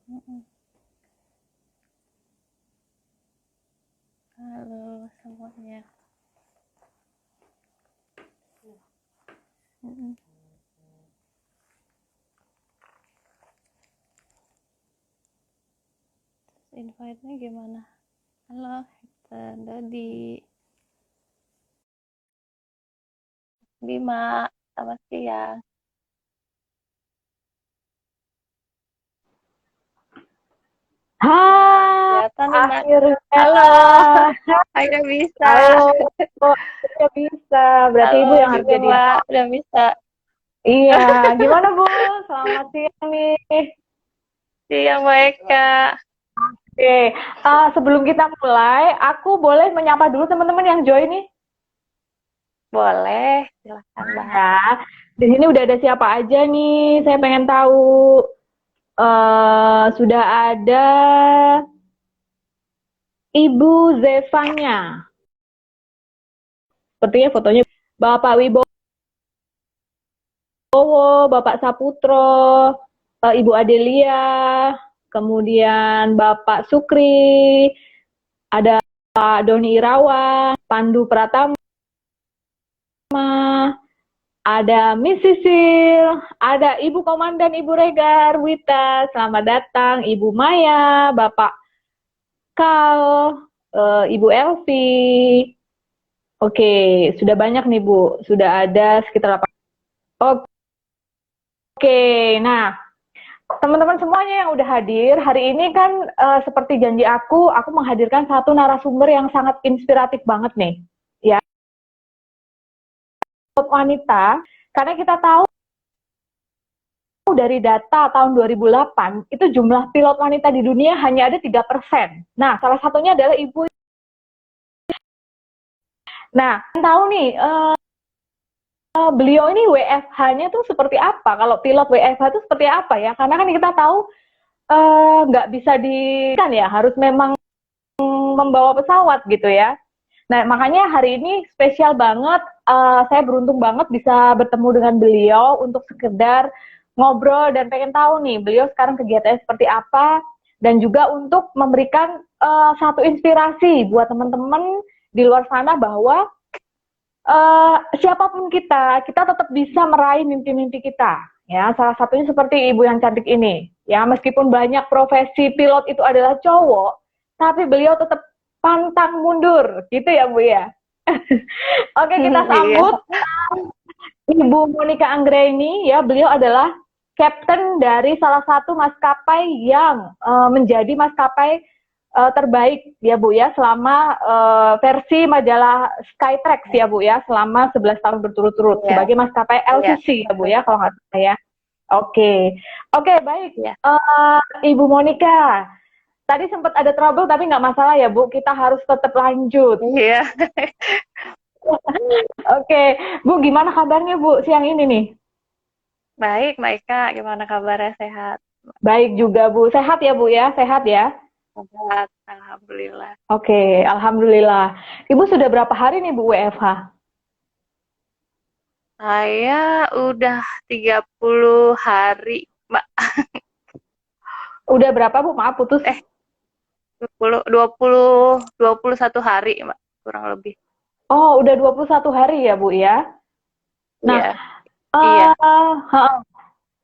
Mm-mm. Halo semuanya. Mm-mm. Invite-nya gimana? Halo, Hector, Dodi, Bima, selamat siang. Nah, Hai, kelihatan nih Mbak. akhirnya. Halo, akhirnya bisa. Halo, akhirnya bisa. Berarti Halo Ibu yang harus juga jadi Mbak, host. udah bisa. Iya, gimana Bu? Selamat siang nih. Siang Mbak Eka. Oke, sebelum kita mulai, aku boleh menyapa dulu teman-teman yang join nih? Boleh, silahkan Mbak. Ya, di sini udah ada siapa aja nih? Saya pengen tahu. Sudah ada Ibu Zevanya. Sepertinya fotonya Bapak Wibowo, Bapak Saputro, Ibu Adelia, kemudian Bapak Sukri, ada Pak Doni Irawan, Pandu Pratama, ada Miss Sisil, ada Ibu Komandan Ibu Regar Wita, selamat datang Ibu Maya, Bapak Kal, Ibu Elvi. Oke, sudah banyak nih Bu, sudah ada sekitar 8. Oke, nah teman-teman semuanya yang udah hadir, hari ini kan seperti janji aku menghadirkan satu narasumber yang sangat inspiratif banget nih. Ya, wanita, karena kita tahu dari data tahun 2008, itu jumlah pilot wanita di dunia hanya ada 3%. Nah, salah satunya adalah Ibu. Nah, tahu nih, beliau ini WFH-nya tuh seperti apa? Kalau pilot WFH itu seperti apa ya? Karena kan kita tahu nggak bisa di kan ya, harus memang membawa pesawat gitu ya. Nah, makanya hari ini spesial banget. Saya beruntung banget bisa bertemu dengan beliau untuk sekedar ngobrol dan pengen tahu nih beliau sekarang kegiatannya seperti apa dan juga untuk memberikan satu inspirasi buat teman-teman di luar sana bahwa siapapun kita tetap bisa meraih mimpi-mimpi kita. Ya, salah satunya seperti ibu yang cantik ini. Ya, meskipun banyak profesi pilot itu adalah cowok, tapi beliau tetap pantang mundur, gitu ya Bu ya. Oke, kita Iya. sambut Ibu Monica Anggraini. Ya, beliau adalah kapten dari salah satu maskapai yang menjadi maskapai terbaik ya Bu ya selama versi majalah Skytrax ya Bu ya selama 11 tahun berturut-turut Iya, sebagai maskapai iya, LCC ya Bu betul. ya kalau nggak salah ya. Oke, oke baik. Iya, Ibu Monica, tadi sempat ada trouble tapi nggak masalah ya Bu, kita harus tetap lanjut. iya. Oke, Bu gimana kabarnya Bu siang ini nih? Baik, Mbak Eka, gimana kabarnya? Sehat? Baik juga Bu, sehat ya Bu ya, sehat ya. Sehat, Alhamdulillah. Oke, Alhamdulillah. Ibu sudah berapa hari nih Bu WFH? Saya udah 30 hari, Mbak. Udah berapa Bu? Maaf putus. Eh, 21 hari, Mbak, kurang lebih. Oh, udah 21 hari ya, Bu ya. Nah, Iya, iya. uh,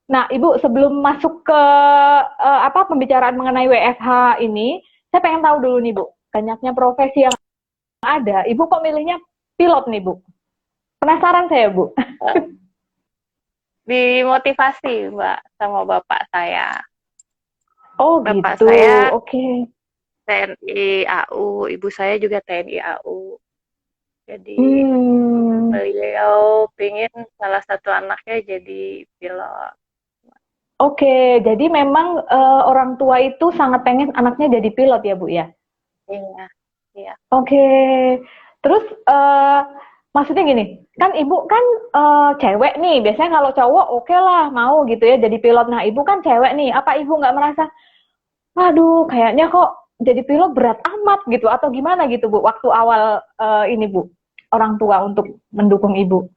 nah, Ibu sebelum masuk ke apa pembicaraan mengenai WFH ini, saya pengen tahu dulu nih, Bu. Banyaknya profesi yang ada, Ibu kok milihnya pilot nih, Bu? Penasaran saya, Bu. Dimotivasi, Mbak, sama bapak saya. Oh, Bapak gitu. saya Oke. TNI AU, ibu saya juga TNI AU. Jadi Hmm. beliau pingin salah satu anaknya jadi pilot. Oke, jadi memang orang tua itu sangat pengen anaknya jadi pilot ya, Bu ya? Iya, iya. Oke, terus maksudnya gini, kan ibu kan cewek nih, biasanya kalau cowok oke lah mau gitu ya jadi pilot. Nah ibu kan cewek nih, apa ibu nggak merasa, waduh kayaknya kok jadi pilot berat amat gitu atau gimana gitu Bu, waktu awal ini Bu, orang tua untuk mendukung ibu?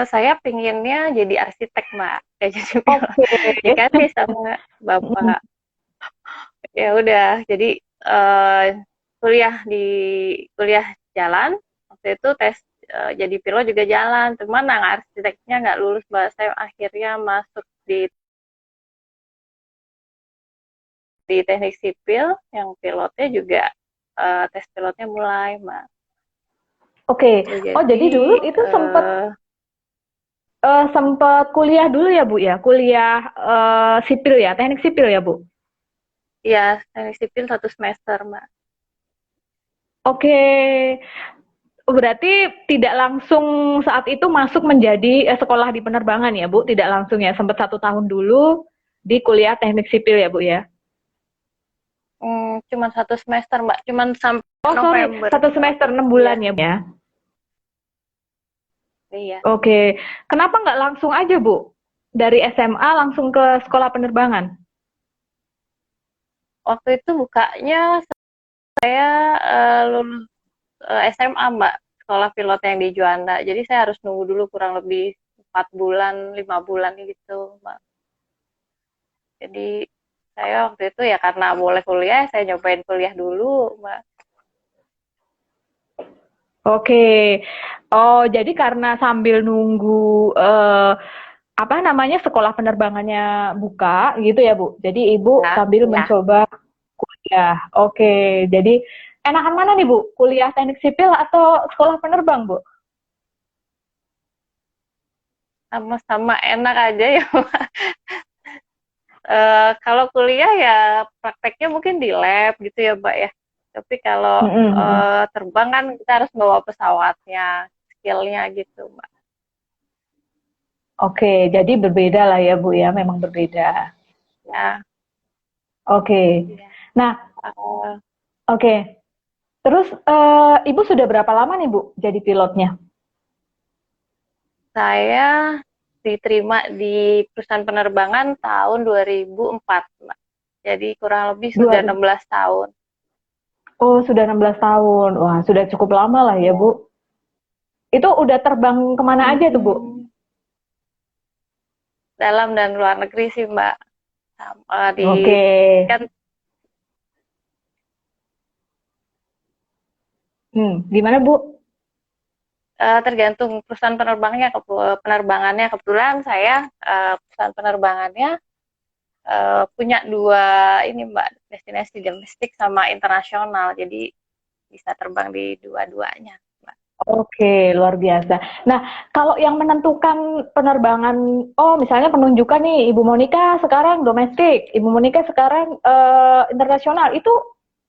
Saya pinginnya jadi arsitek, Mbak, kayak jadi pilot. Oke. Dikasih sama bapak, ya udah, jadi eh, kuliah di kuliah jalan, waktu itu tes jadi pilot juga jalan, cuman yang arsiteknya nggak lulus, Mbak. Saya akhirnya masuk di teknik sipil, yang pilotnya juga tes pilotnya mulai, Mbak. Oke. Tuh, Oh, jadi jadi dulu itu sempet eh, sempet kuliah dulu ya, Bu ya? Kuliah sipil ya, teknik sipil ya, Bu? ya teknik sipil 1 semester, Mbak. Oke. Berarti tidak langsung saat itu masuk menjadi sekolah di penerbangan ya, Bu? Tidak langsung ya, sempat 1 tahun dulu di kuliah teknik sipil ya, Bu ya? Cuman 1 semester, Mbak, cuman sampai Oh, sorry, November. 1 semester 6 bulan Iya, ya, Bu ya? iya. Oke. Kenapa nggak langsung aja, Bu? Dari SMA langsung ke sekolah penerbangan? Waktu itu bukanya saya lulus SMA, Mbak, sekolah pilot yang di Juanda. Jadi saya harus nunggu dulu kurang lebih 4 bulan, 5 bulan gitu, Mbak. Jadi saya waktu itu ya karena boleh kuliah, saya nyobain kuliah dulu, Mbak. Oke. Oh, jadi karena sambil nunggu apa namanya sekolah penerbangannya buka gitu ya, Bu. Jadi Ibu Ya, sambil ya. mencoba kuliah. Oke. Jadi enakan mana nih, Bu? Kuliah teknik sipil atau sekolah penerbang, Bu? Sama-sama enak aja ya, Mbak. Kalau kuliah ya prakteknya mungkin di lab gitu ya, Mbak ya. Tapi kalau Mm-mm. terbang kan kita harus bawa pesawatnya, skillnya gitu, Mbak. Oke, jadi berbeda lah ya, Bu ya. Memang berbeda. Ya, Oke. ya. Nah, Eh, oke. Terus Ibu sudah berapa lama nih, Bu, jadi pilotnya? saya diterima di perusahaan penerbangan tahun 2004, Mbak. Jadi kurang lebih sudah Dua. 16 tahun. Oh, sudah 16 tahun. Wah, sudah cukup lama lah ya, Ya. Bu. Itu udah terbang kemana aja tuh, Bu? Hmm, dalam dan luar negeri sih, Mbak. Di Oke. kan Gimana, Bu? tergantung perusahaan penerbangannya. Kebetulan saya perusahaan penerbangannya punya dua ini, Mbak, destinasi domestik sama internasional. Jadi bisa terbang di dua-duanya, Mbak. Oke, luar biasa. Nah, kalau yang menentukan penerbangan, oh misalnya penunjukan nih, Ibu Monica sekarang domestik, Ibu Monica sekarang internasional, itu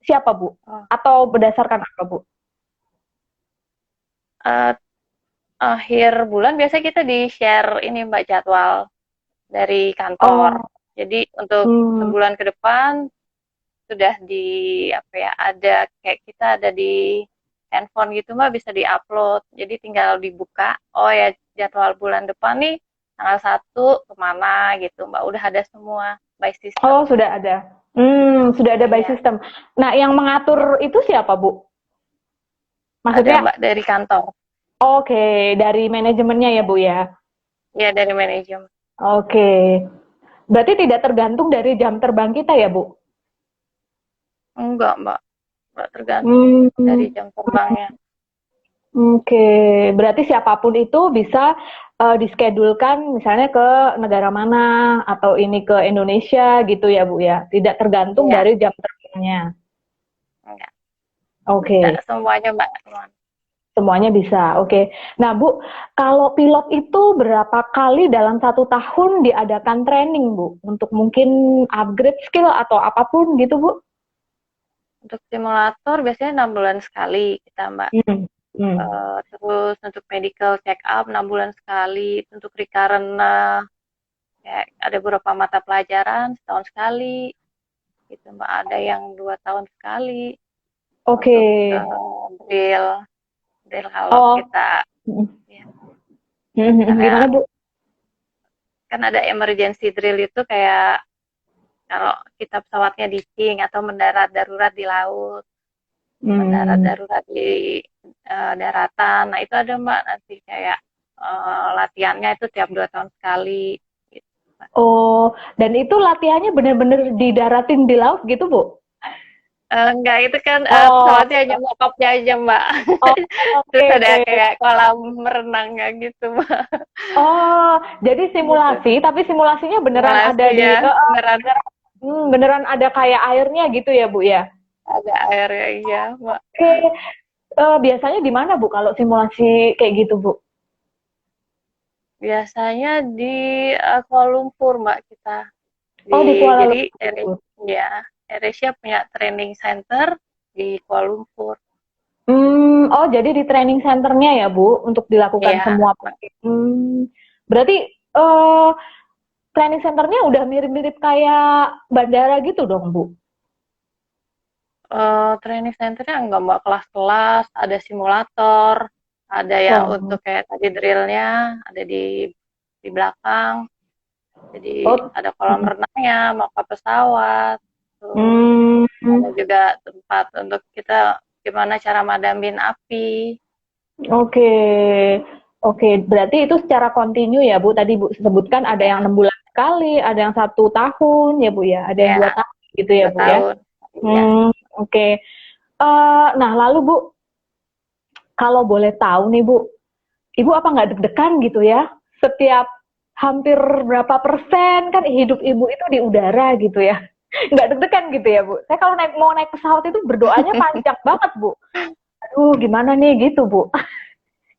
siapa, Bu? Oh. Atau berdasarkan apa, Bu? Eh, Akhir bulan biasanya kita di-share ini, Mbak, jadwal dari kantor. Oh, Jadi untuk hmm. sebulan ke depan sudah apa ya, ada kayak kita ada di handphone gitu, Mbak, bisa di-upload. Jadi tinggal dibuka, oh ya jadwal bulan depan nih tanggal 1 kemana gitu, Mbak. Udah ada semua by system. Oh, sudah ada. Sudah ada by Iya, system. Nah, yang mengatur itu siapa, Bu? ada, Maksudnya, Mbak, dari kantor. oke, dari manajemennya ya, Bu ya. Ya, dari manajemen. Oke. Berarti tidak tergantung dari jam terbang kita ya, Bu? Enggak, Mbak. Enggak tergantung dari Hmm, jam terbangnya. oke. Berarti siapapun itu bisa diskedulkan misalnya ke negara mana atau ini ke Indonesia gitu ya, Bu ya. Tidak tergantung Iya, dari jam terbangnya. enggak. Bisa Oke. semuanya, Mbak. Semuanya bisa, oke. Nah, Bu, kalau pilot itu berapa kali dalam 1 tahun diadakan training, Bu? Untuk mungkin upgrade skill atau apapun gitu, Bu? Untuk simulator biasanya 6 bulan sekali kita, Mbak. Hmm. Hmm. Terus untuk medical check up 6 bulan sekali. Untuk recurrent kayak ada beberapa mata pelajaran setahun sekali. Gitu, Mbak. Ada yang 2 tahun sekali. Oke. Untuk drill, drill kalau Oh, kita hmm. ya, Gimana, misalnya Bu? kan ada emergency drill itu kayak kalau kita pesawatnya ditching atau mendarat darurat di laut, mendarat Hmm. darurat di daratan. Nah, itu ada, Mbak, nanti kayak latihannya itu tiap 2 tahun sekali. Gitu. Oh, dan itu latihannya bener-bener didaratin di laut gitu, Bu? Enggak, itu kan Oh, pesawatnya hanya mokapnya aja, Mbak. oh, Terus oke. ada kayak kolam renangnya gitu, Mbak. Oh, jadi Gitu. simulasi, tapi simulasinya beneran ada Simulasi di, ya, beneran beneran, beneran ada kayak airnya gitu ya, Bu ya? ada airnya, iya, Mbak. Oke, biasanya di mana, Bu, kalau simulasi kayak gitu, Bu? Biasanya di Kuala Lumpur, Mbak, kita. Oh, di Kuala Jadi Lumpur. ya, AirAsia punya training center di Kuala Lumpur. Oh, jadi di training centernya ya, Bu, untuk dilakukan Iya, semua. Mbak. Berarti eh, training centernya udah mirip-mirip kayak bandara gitu dong, Bu? Training centernya enggak, Mbak, kelas-kelas, ada simulator, ada yang Oh, untuk kayak tadi drillnya, ada di belakang. Jadi oh, ada kolam renangnya, mapa pesawat, tuh. hmm, Ada juga tempat untuk kita gimana cara madamin api. oke, oke. Berarti itu secara kontinu ya, Bu. Tadi Bu sebutkan ada yang Ya, 6 bulan sekali, ada yang 1 tahun ya, Bu ya, ada yang ya, 2 tahun gitu ya, dua Bu ya. tahun. Iya. Oke. Nah, lalu Bu, kalau boleh tahu nih, Bu, Ibu apa nggak deg-degan gitu ya? Setiap hampir berapa persen kan hidup Ibu itu di udara gitu ya? Nggak deg-degan gitu ya, Bu? Saya kalau mau naik pesawat itu berdoanya panjang banget, Bu. Aduh, gimana nih gitu, Bu?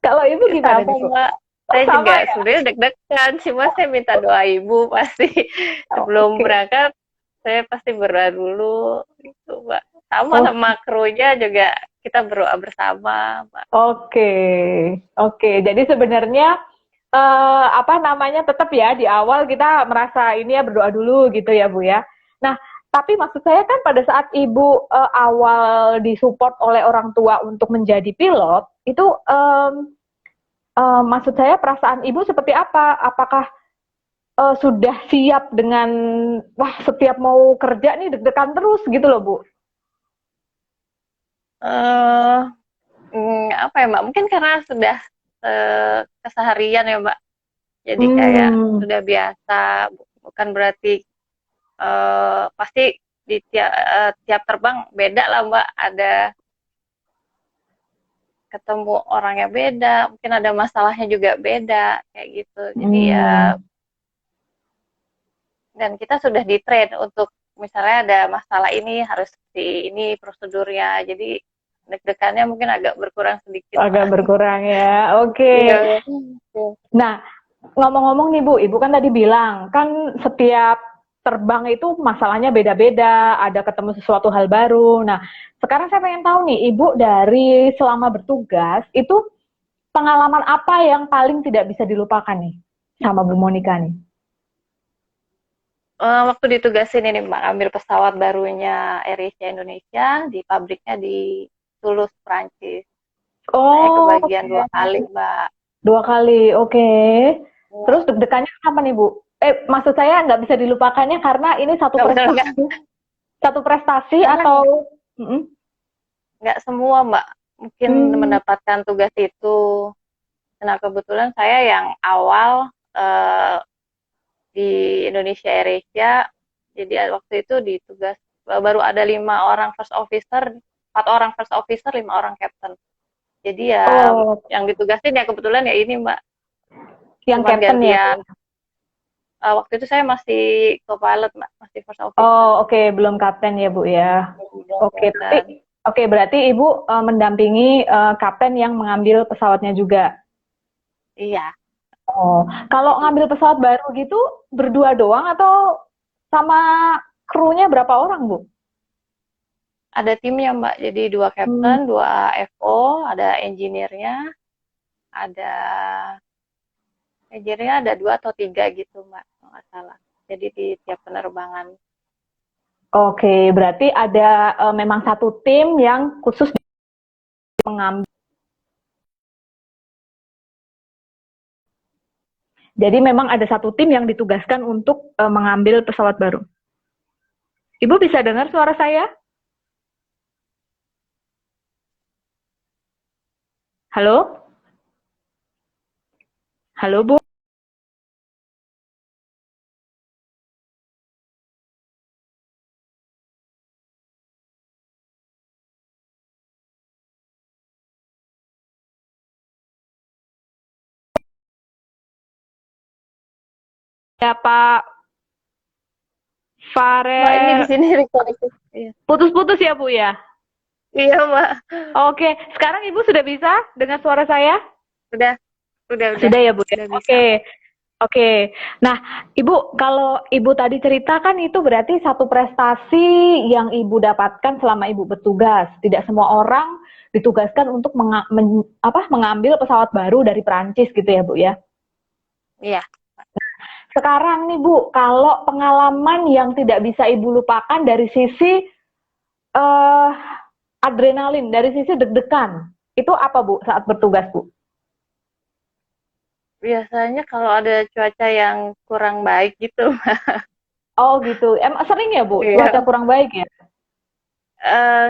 Kalau Ibu gimana Sama, nih, Bu? Mbak. Oh, Saya sama juga ya? sebenarnya deg-degan, cuma saya minta doa ibu pasti Oh, sebelum oke. berangkat, saya pasti berdoa dulu, gitu, Mbak. Sama Oh, sama krunya juga kita berdoa bersama, Mbak. oke. Oke. Jadi sebenarnya apa namanya tetap ya di awal kita merasa ini ya berdoa dulu gitu ya, Bu ya. Nah, tapi maksud saya kan pada saat Ibu awal disupport oleh orang tua untuk menjadi pilot, itu maksud saya perasaan Ibu seperti apa? Apakah sudah siap dengan wah setiap mau kerja nih deg-degan terus gitu loh, Bu? Eh, apa ya, Mbak? Mungkin karena sudah keseharian ya, Mbak. Jadi kayak Hmm, sudah biasa, bukan berarti pasti di tiap terbang beda lah, Mbak. Ada ketemu orangnya beda, mungkin ada masalahnya juga beda, kayak gitu. Jadi ya, hmm. dan kita sudah di-train untuk misalnya ada masalah ini harus seperti ini prosedurnya. Jadi deg-degannya mungkin agak berkurang sedikit, Agak Mbak. berkurang ya. Oke. Iya. Nah, ngomong-ngomong nih Bu, Ibu kan tadi bilang, kan setiap terbang itu masalahnya beda-beda, ada ketemu sesuatu hal baru. Nah, sekarang saya pengen tahu nih, Ibu dari selama bertugas, itu pengalaman apa yang paling tidak bisa dilupakan nih sama Bu Monica nih? Waktu ditugasin ini, Mbak, ambil pesawat barunya AirAsia Indonesia di pabriknya di Toulouse, Prancis. Saya Oh, kebagian 2 kali, Mbak. 2 kali, oke. Terus Ya, deg-degannya apa nih Bu? Maksud saya nggak bisa dilupakannya karena ini satu nggak betul nggak? prestasi, satu prestasi Karena atau? Mm-mm. nggak semua, Mbak, mungkin Hmm. mendapatkan tugas itu. Nah, kebetulan saya yang awal di Indonesia AirAsia, jadi waktu itu ditugas baru ada 5 orang first officer, 4 orang first officer, 5 orang captain. Jadi ya Oh, yang ditugasin ya kebetulan ya ini, Mbak, yang cuman captain ya Bu? gantian. Waktu itu saya masih co-pilot, Mbak, masih first officer. Oh, oke, belum kapten ya, Bu ya. Belum Oke, tapi captain. oke berarti Ibu mendampingi kapten yang mengambil pesawatnya juga. Iya, Oh, kalau jadi ngambil pesawat baru gitu berdua doang atau sama krunya berapa orang, Bu? ada timnya, Mbak. Jadi 2 captain, Hmm, 2 FO, ada engineer-nya, ada ada 2 atau 3 gitu, Mbak, kalau nggak salah. Jadi di tiap penerbangan. oke, berarti ada memang satu tim yang khusus mengambil. Jadi memang ada satu tim yang ditugaskan untuk mengambil pesawat baru. Ibu bisa dengar suara saya? Halo? Halo Bu, ya Pak Mbak, ini di Farel. sini recording. Iya. Putus-putus ya Bu ya? Iya, Mbak. Oke, sekarang Ibu sudah bisa dengan suara saya? Udah, udah. Sudah ya Bu ya? Udah bisa. Oke, oke. Nah, Ibu, kalau Ibu tadi ceritakan itu berarti satu prestasi yang Ibu dapatkan selama Ibu bertugas. Tidak semua orang ditugaskan untuk mengambil pesawat baru dari Perancis gitu ya Bu ya? Iya. Sekarang nih Bu, kalau pengalaman yang tidak bisa Ibu lupakan dari sisi eh, adrenalin, dari sisi deg-degan, itu apa Bu saat bertugas Bu? Biasanya kalau ada cuaca yang kurang baik gitu, Mbak. Oh gitu, emang sering ya Bu cuaca Iya. kurang baik ya?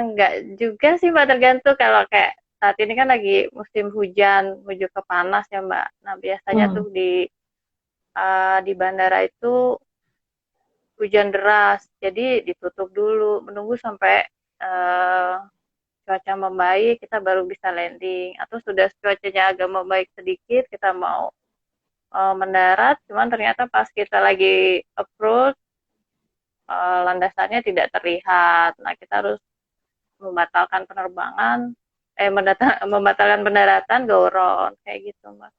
Enggak juga sih, Mbak, tergantung. Kalau kayak saat ini kan lagi musim hujan, menuju ke panas ya, Mbak. Nah, biasanya tuh Hmm. di bandara itu hujan deras, jadi ditutup dulu, menunggu sampai eh, cuaca membaik, kita baru bisa landing. Atau sudah cuacanya agak membaik sedikit, kita mau mendarat, cuman ternyata pas kita lagi approach, landasannya tidak terlihat. Nah, kita harus membatalkan penerbangan, membatalkan pendaratan, go round, kayak gitu, Mbak.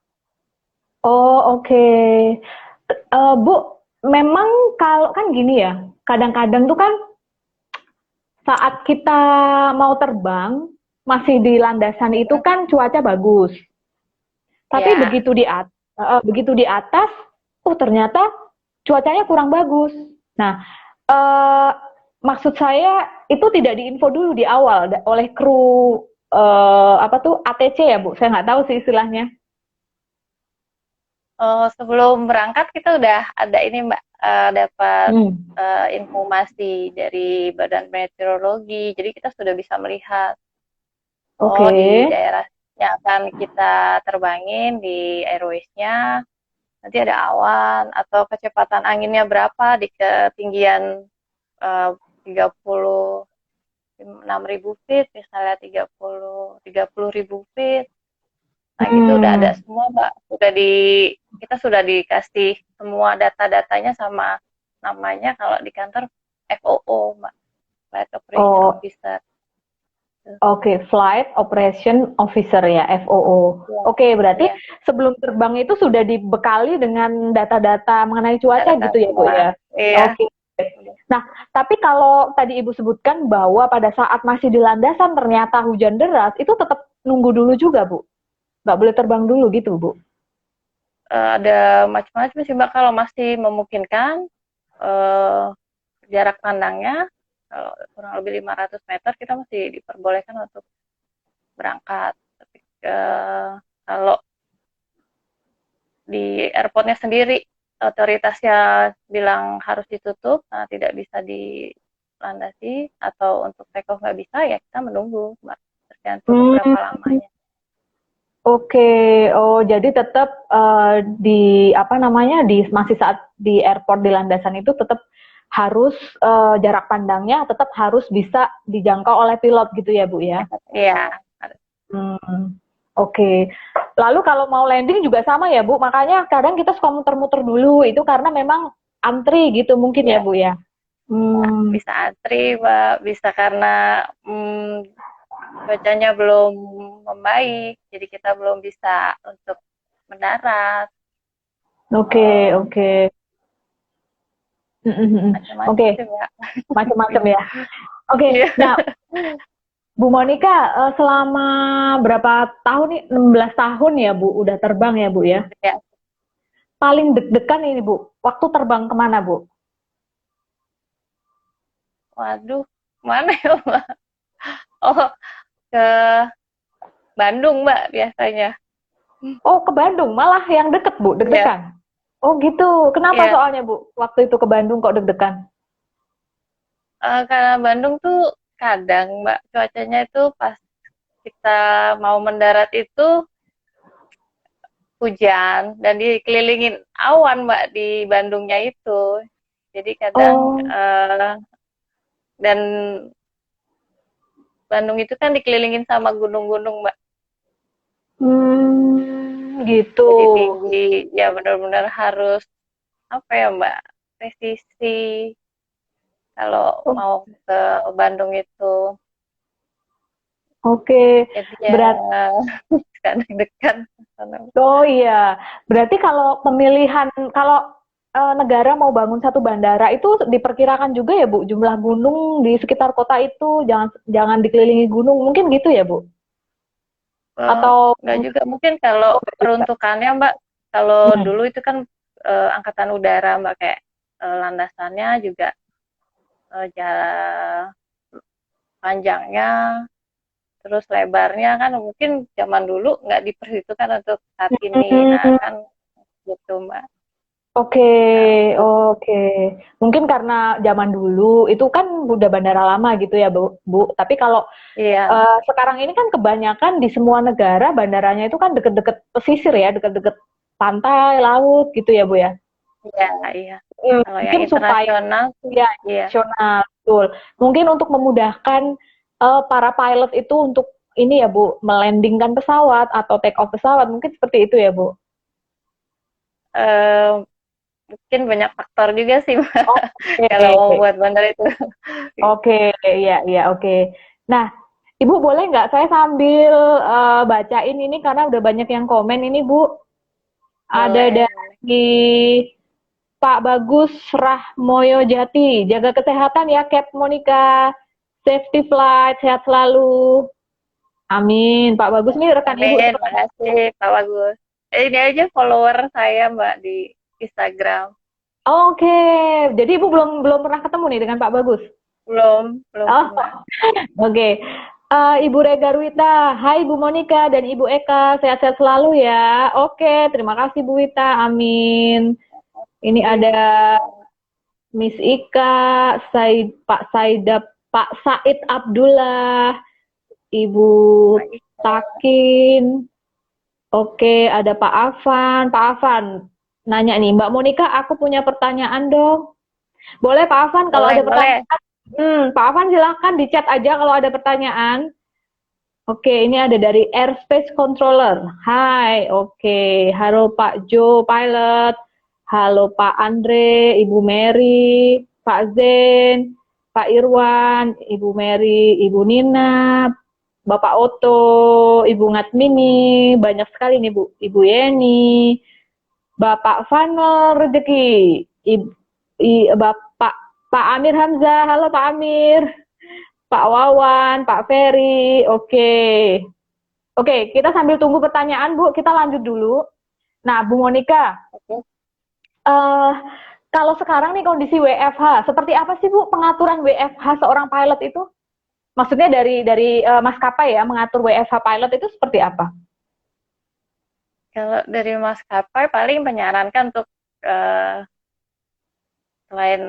Oh oke. Bu, memang kalau kan gini ya, kadang-kadang tuh kan saat kita mau terbang masih di landasan itu kan cuaca bagus. Tapi Ya, begitu di atas, oh ternyata cuacanya kurang bagus. Nah, eh, maksud saya itu tidak diinfo dulu di awal oleh kru apa tuh ATC ya Bu? Saya nggak tahu sih istilahnya. sebelum berangkat kita udah ada ini, Mbak, dapat Hmm. informasi dari Badan Meteorologi, jadi kita sudah bisa melihat, Oke. di daerah yang akan kita terbangin, di airways-nya, nanti ada awan atau kecepatan anginnya berapa di ketinggian 36.000 feet, misalnya 30.000 feet. Nah, gitu udah ada Hmm. semua, Mbak. Kita sudah dikasih semua data-datanya sama namanya kalau di kantor FOO, Mbak. Flight Operation Oh, Officer. oke, Flight Operation Officer ya, FOO. Iya, Oke, berarti iya, sebelum terbang itu sudah dibekali dengan data-data mengenai cuaca data gitu ya, Bu semua. ya? Iya, Oke. Nah, tapi kalau tadi Ibu sebutkan bahwa pada saat masih di landasan ternyata hujan deras, itu tetap nunggu dulu juga, Bu? Nggak boleh terbang dulu gitu, Bu? ada macam-macam sih, Mbak, kalau masih memungkinkan, eh, jarak pandangnya, kalau kurang lebih 500 meter, kita masih diperbolehkan untuk berangkat. Tapi kalau di airportnya sendiri otoritasnya bilang harus ditutup, nah tidak bisa dilandasi atau untuk take off nggak bisa, ya kita menunggu, Mbak, tergantung Hmm, berapa lamanya. oke. Oh, jadi tetap di apa namanya di masih saat di airport di landasan itu tetap harus jarak pandangnya tetap harus bisa dijangkau oleh pilot gitu ya, Bu ya? Iya. Hmm, oke. Lalu kalau mau landing juga sama ya, Bu. Makanya kadang kita suka muter-muter dulu itu karena memang antri gitu mungkin ya, Iya, Bu ya. Hmm, bisa antri, Mbak, bisa karena cuacanya belum membaik, jadi kita belum bisa untuk mendarat. oke, eh, oke. Macam-macam Oke, sih, Mbak. macam-macam ya. Oke, Iya. nah Bu Monica, selama berapa tahun nih? 16 tahun ya Bu, udah terbang ya Bu ya? Ya. Paling deg-degan ini Bu, waktu terbang kemana Bu? Waduh, mana ya, Mbak? Oh, ke Bandung, Mbak, biasanya. Oh ke Bandung, malah yang deket Bu, Iya, deg-degan. Oh gitu, kenapa iya. soalnya Bu? Waktu itu ke Bandung kok deg-degan? Karena Bandung tuh kadang, Mbak, cuacanya itu pas kita mau mendarat itu hujan dan dikelilingin awan Mbak di Bandungnya itu. Jadi kadang Oh, dan Bandung itu kan dikelilingin sama gunung-gunung Mbak. gitu. Jadi tinggi, ya benar-benar harus apa ya Mbak, presisi kalau Oh, mau ke Bandung itu. oke. Jadi ya Berat. kadang dekat. Oh iya. Berarti kalau pemilihan, kalau negara mau bangun satu bandara itu diperkirakan juga ya Bu, jumlah gunung di sekitar kota itu jangan jangan dikelilingi gunung, mungkin gitu ya Bu? Atau Nggak juga mungkin kalau oh, nggak juga. peruntukannya Mbak, kalau Hmm. dulu itu kan angkatan udara Mbak kayak landasannya juga jalan panjangnya terus lebarnya kan mungkin zaman dulu nggak diperhitungkan untuk saat ini. Nah Hmm, kan gitu Mbak. oke, Nah untuk oke. Mungkin karena zaman dulu itu kan udah bandara lama gitu ya Bu. Bu. Tapi kalau iya sekarang ini kan kebanyakan di semua negara bandaranya itu kan deket-deket pesisir ya, deket-deket pantai, laut gitu ya Bu ya. iya iya. Kalau yang Mungkin supaya internasional sih ya iya. internasional, betul. Mungkin untuk memudahkan para pilot itu untuk ini ya Bu, melandingkan pesawat atau take off pesawat, mungkin seperti itu ya Bu. Eh, mungkin banyak faktor juga sih Mbak kalau mau Oke, buat bandar itu. oke, iya, iya, oke. Nah, Ibu boleh nggak saya sambil bacain ini karena udah banyak yang komen ini Bu. Ada Boleh boleh. dari Pak Bagus Rahmoyo Jati. Jaga kesehatan ya, Cap Monica. Safety flight, sehat selalu. Amin. Pak Bagus nih rekan Ibu Amin, soalnya. makasih Pak Bagus. Ini aja follower saya Mbak di Instagram. Oke, jadi Ibu belum belum pernah ketemu nih dengan Pak Bagus. Belum Oh, pernah. oke. Ibu Rega Ruita, hai Bu Monica dan Ibu Eka, sehat-sehat selalu ya. Oke, terima kasih Bu Wita, amin. Ini ada Miss Ika, Pak Saida, Pak Said Abdullah, Ibu Takin, oke, ada Pak Afan. Pak Afan, nanya nih, Mbak Monica, aku punya pertanyaan dong. Boleh Pak Afan kalau Boleh, ada boleh. pertanyaan? Pak Afan silahkan di chat aja kalau ada pertanyaan. Oke, ini ada dari Airspace Controller. Hai, oke. Halo Pak Joe Pilot. Halo Pak Andre, Ibu Mary, Pak Zen, Pak Irwan, Ibu Mary, Ibu Nina, Bapak Oto, Ibu Ngatmini, banyak sekali nih Bu. Ibu Yeni, Bapak Fanel Rezeki, Bapak Pak Amir Hamzah, halo Pak Amir, Pak Wawan, Pak Ferry, oke. Oke, kita sambil tunggu pertanyaan Bu, kita lanjut dulu. Nah, Bu Monica, Oke. eh kalau sekarang nih kondisi WFH, seperti apa sih Bu pengaturan WFH seorang pilot itu? Maksudnya dari maskapai ya mengatur WFH pilot itu seperti apa? Kalau dari maskapai paling menyarankan untuk eh, selain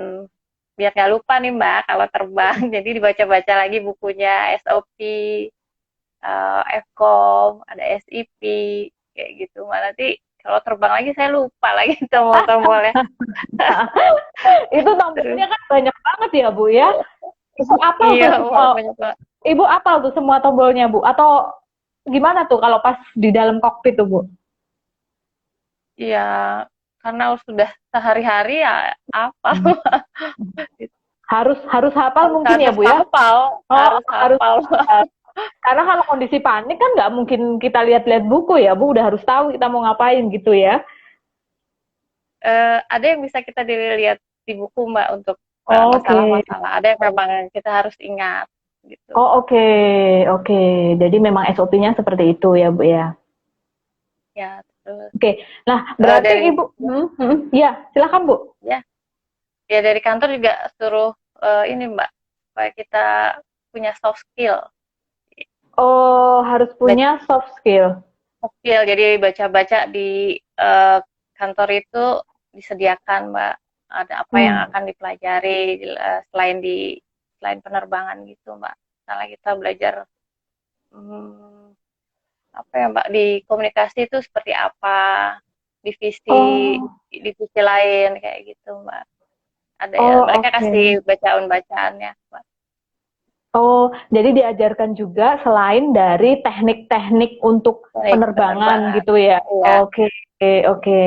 biar nggak lupa nih Mbak kalau terbang, jadi dibaca-baca lagi bukunya SOP, FCOM, ada SIP, kayak gitu. Mbak nanti kalau terbang lagi saya lupa lagi tombol-tombolnya. Itu Terus tombolnya kan banyak banget ya Bu ya. Ibu apal iya tuh Mbak, semua, banyak banget. Ibu apal tuh semua tombolnya Bu? Atau gimana tuh kalau pas di dalam kokpit tuh Bu? Iya, karena sudah sehari-hari ya apa Harus harus hafal harus mungkin ya harus Bu ya? hafal, Oh, harus harus. hafal. Karena kalau kondisi panik kan nggak mungkin kita lihat-lihat buku ya, Bu. Udah harus tahu kita mau ngapain gitu ya. Ada yang bisa kita dilihat di buku Mbak untuk Oke. masalah-masalah. Ada yang memang kita harus ingat gitu. Oh, oke. Oke. Jadi memang SOP-nya seperti itu ya, Bu ya. Ya, terus Oke. Nah, berarti dari Ibu, ya, silakan Bu. ya, ya dari kantor juga suruh ini Mbak, supaya kita punya soft skill. Oh, harus Baca punya soft skill. soft skill, jadi baca-baca di kantor itu disediakan Mbak, ada apa yang Hmm. akan dipelajari selain penerbangan gitu Mbak. Misalnya kita belajar hmm, apa ya Mbak, di komunikasi itu seperti apa, divisi Oh, divisi lain kayak gitu Mbak. Ada ya, oh, mereka oke. kasih bacaan-bacaannya Mbak. Oh, jadi diajarkan juga selain dari teknik-teknik untuk Baik penerbangan penerbangan. gitu ya. Iya. Oke, oke.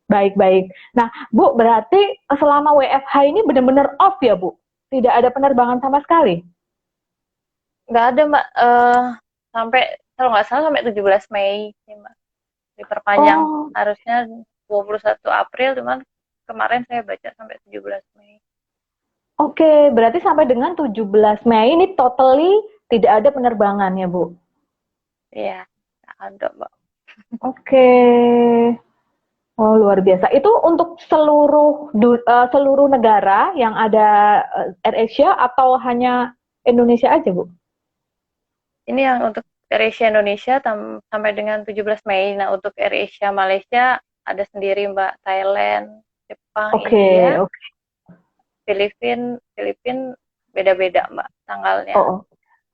Baik-baik. Nah, Bu, berarti selama WFH ini benar-benar off ya, Bu? Tidak ada penerbangan sama sekali? Nggak ada Mbak, sampai kalau nggak salah sampai 17 Mei sih Mbak. Diperpanjang Oh, harusnya 21 April, cuman kemarin saya baca sampai 17 Mei. oke. Berarti sampai dengan 17 Mei ini totally tidak ada penerbangan ya, Bu? Iya, nggak ada Mbak. Oke. Oh, luar biasa. Itu untuk seluruh negara yang ada AirAsia atau hanya Indonesia aja, Bu? Ini yang untuk AirAsia Indonesia sampai dengan 17 Mei. Nah, untuk AirAsia Malaysia ada sendiri Mbak, Thailand, Jepang, Oke, India, oke. Filipin beda-beda Mbak tanggalnya, Oh, oh.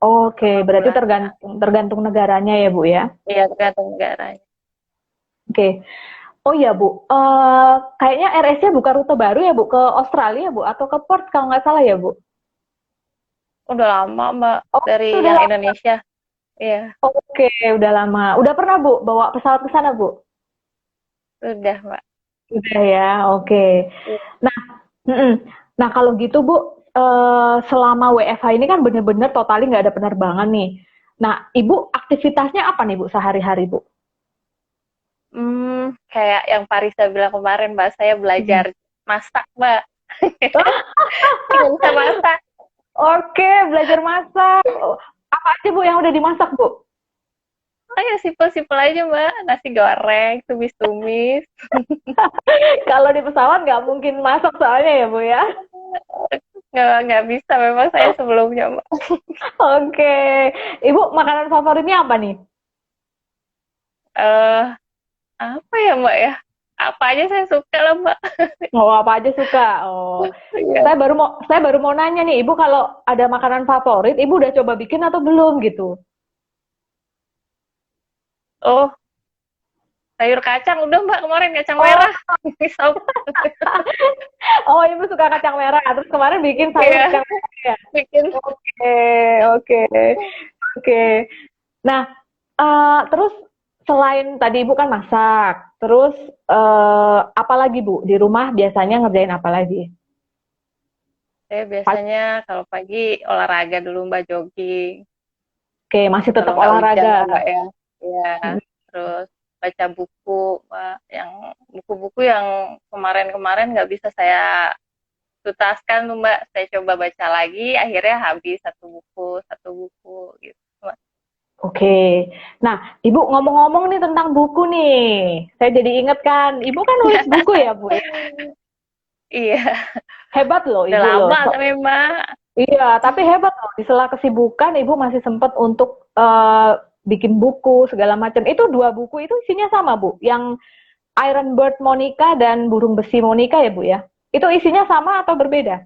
Oke, sama berarti bulannya. tergantung negaranya ya, Bu ya. Iya, tergantung negaranya. Oke. Oh iya, Bu. Kayaknya RS-nya buka rute baru ya, Bu, ke Australia, Bu, atau ke Perth kalau nggak salah ya, Bu. Udah lama Mbak Oh, dari sudah yang lama. Indonesia. Iya, Oke, udah lama. Udah pernah, Bu, bawa pesawat ke sana, Bu? udah Mbak. Udah ya, oke. Iya. Nah, mm-mm. Nah kalau gitu Bu, selama WFH ini kan bener-bener totali nggak ada penerbangan nih. Nah, Ibu aktivitasnya apa nih Bu sehari-hari Bu? Kayak yang Parisa bilang kemarin Mbak, saya Hmm. belajar masak Mbak. Tidak bisa masak. Oke, belajar masak. Oh, apa aja Bu yang udah dimasak Bu? Oh ya simpel-simpel aja Mbak, nasi goreng, tumis-tumis. Kalau di pesawat nggak mungkin masak soalnya ya Bu ya. Nggak bisa memang saya sebelumnya Mbak. Oke, Ibu makanan favoritnya apa nih? Eh apa ya Mbak ya? Apa aja saya suka lah Mbak. Oh, apa aja suka. Oh, Iya. saya baru mau nanya nih, Ibu kalau ada makanan favorit, Ibu udah coba bikin atau belum gitu? Oh, sayur kacang udah Mbak kemarin, kacang Oh, merah. Sop. oh, Ibu suka kacang merah. Terus kemarin bikin sayur Iya, kacang merah ya? bikin. Oke, oke, oke. Nah, terus selain tadi Ibu kan masak, terus apa lagi Bu? Di rumah biasanya ngerjain apa lagi? Saya biasanya kalau pagi olahraga dulu Mbak, jogging. Oke, masih Kalau tetap nggak hujan olahraga. ya Mbak ya. Iya, terus baca buku Mbak, yang buku-buku yang kemarin-kemarin nggak bisa saya tutaskan tuh Mbak, saya coba baca lagi, akhirnya habis satu buku gitu Mbak. Oke. Nah, Ibu ngomong-ngomong nih tentang buku nih. Saya jadi inget kan, Ibu kan nulis buku ya, Bu ya? Iya, Hebat loh udah Ibu loh. lama tapi Mbak. Iya, tapi hebat loh. Di sela kesibukan, Ibu masih sempat untuk bikin buku segala macam. Itu dua buku itu isinya sama, Bu. Yang Iron Bird Monica dan Burung Besi Monica ya, Bu ya. Itu isinya sama atau berbeda?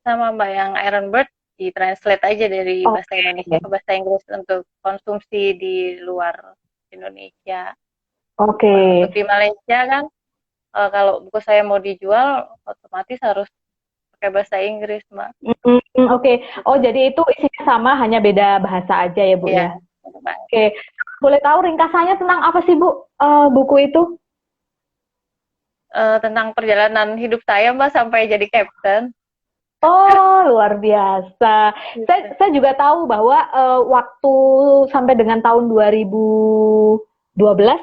Sama Mbak, yang Iron Bird ditranslate aja dari bahasa Indonesia Oke. ke bahasa Inggris untuk konsumsi di luar Indonesia. Oke. Untuk di Malaysia kan, kalau buku saya mau dijual, otomatis harus pakai bahasa Inggris, Mbak. Oke. Oh, jadi itu isinya sama, hanya beda bahasa aja ya, Bu Iya, ya. Oke. Boleh tahu ringkasannya tentang apa sih, Bu? Buku itu? tentang perjalanan hidup saya, Mbak, sampai jadi kapten. Oh, luar biasa. Saya, Gitu. saya juga tahu bahwa waktu sampai dengan tahun 2012